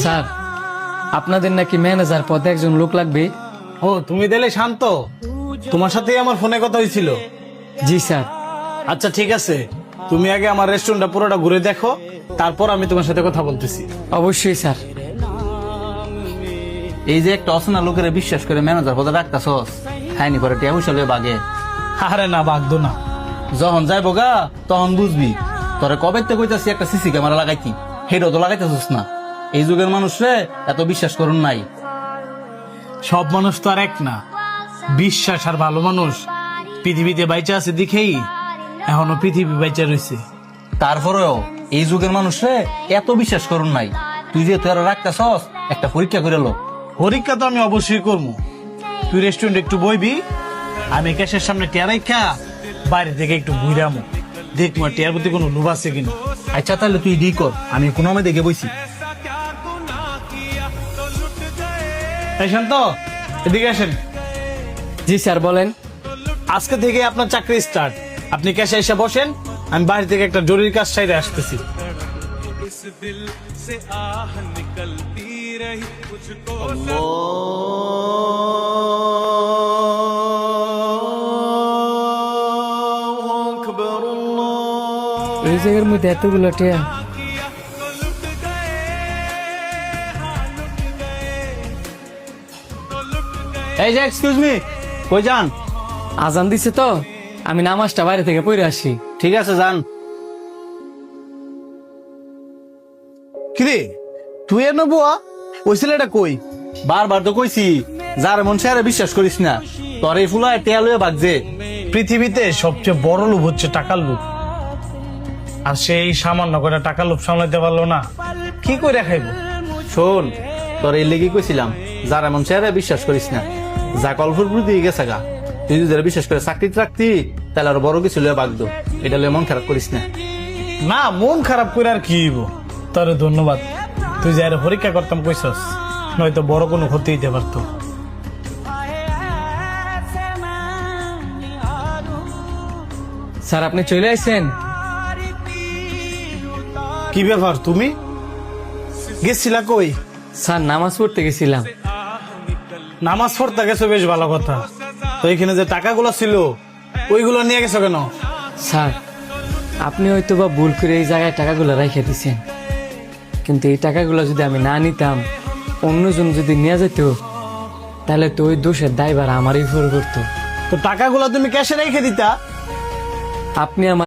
Sir, আপনাদের নাকি manager পদে একজন লোক লাগবে। ও, তুমি দিলে শান্ত, তোমার সাথেই আমার ফোনে কথা হয়েছিল। জি স্যার। আচ্ছা ঠিক আছে, তুমি আগে আমার রেস্টুরেন্টটা পুরোটা ঘুরে দেখো, তারপর আমি তোমার সাথে কথা বলতেছি। অবশ্যই স্যার। এই যে একটা অচেনা লোকের বিশ্বাস করে ম্যানেজার পদে রাখতাছস, খাইনি পরে টিয়া পয়সা লইয়া বাগে। আরে না, বাগদো না। যখন যাইব গা তখন বুঝবি। তোরে কবে থেকে কইতাছি একটা সিসি ক্যামেরা লাগাইতি, সেটাও তো লাগাইতেছিস না। এই যুগের মানুষরে এত বিশ্বাস করুন নাই। সব মানুষ তো আর এক না। বিশ্বাস আর ভালো মানুষ পৃথিবীতে বাইচা আছে দেখেই এখনো পৃথিবী বাইচা রয়েছে। তারপরেও এই যুগের মানুষরে এত বিশ্বাস করুন নাই। তুই যে তোরা রাখতাছস, একটা পরীক্ষা করে লো। পরীক্ষা তো আমি অবশ্যই করবো। তুই রেস্টুরেন্ট একটু বইবি, আমি ক্যাশের সামনে টিয়া রাখা বাইরে থেকে একটু ঘুরামো, দেখবো টিয়ার প্রতি কোনো লোভ আছে কিনা। আচ্ছা তাহলে তুই ডি কর, আমি কোনো আমি দেখে বইছি। এই শান্ত, এদিকে আসেন। জি স্যার, বলেন। আজকে থেকে আপনার চাকরি স্টার্ট। আপনি ক্যাশে এসে বসেন, আমি বাইরে থেকে একটা জরুরি কাজ সাইডে আসতেছি। এই জায়গার মধ্যে এতগুলো টিয়া। এই যে এক্সকিউজ মি, কই যান? আজান দিছে তো, আমি নামাজটা বাইরে থেকে পড়ে আসি। ঠিক আছে যান। কিরে, তুই এর বুয়া? ওই ছেলেটা কই? বারবার তো কইছি, যার মন সে বিশ্বাস করিস না। তোর এই ফুলায় টেয়া লইয়া বাগছে। পৃথিবীতে সবচেয়ে বড় লোভ হচ্ছে টাকার লোভ, আর সেই সামান্য করে টাকার লোভ সামলাতে পারলো না, কি করে খাইব? শোন, তোর এই লেগে কইছিলাম, যার এমন চেহারা বিশ্বাস করিস না। যা কল্পর প্রতি গেছে গা, তুই যদি যারা বিশ্বাস করে চাকরিতে রাখতি, তাহলে আরো বড় কিছু লইয়া বাগতো। এটা লইয়া মন খারাপ করিস না। না, মন খারাপ করে আর কি হইব? তোরে ধন্যবাদ, তুই যারা পরীক্ষা করতাম কইছস, নয়তো বড় কোনো ক্ষতি হইতে পারতো। স্যার, আপনি চলে আসছেন? কি ব্যাপার, তুমি গেছিলা কই? স্যার, নামাজ পড়তে গেছিলাম। নামাজ পড়তে গেছো, বেশ ভালো কথা। তো এখানে যে টাকাগুলো ছিল, ওইগুলো নিয়ে গেছো কেন? স্যার, আপনি হয়তো বা ভুল করে এই জায়গায় টাকাগুলো রেখে দিচ্ছেন, কিন্তু এই টাকাগুলো যদি আমি না নিতাম, অন্যজন যদি নিয়ে যেত, তাহলে তো ওই দোষের দায়ভার আমারই উপর করতো। তো টাকাগুলো তুমি ক্যাশে রেখে দিতা। আপনি আমার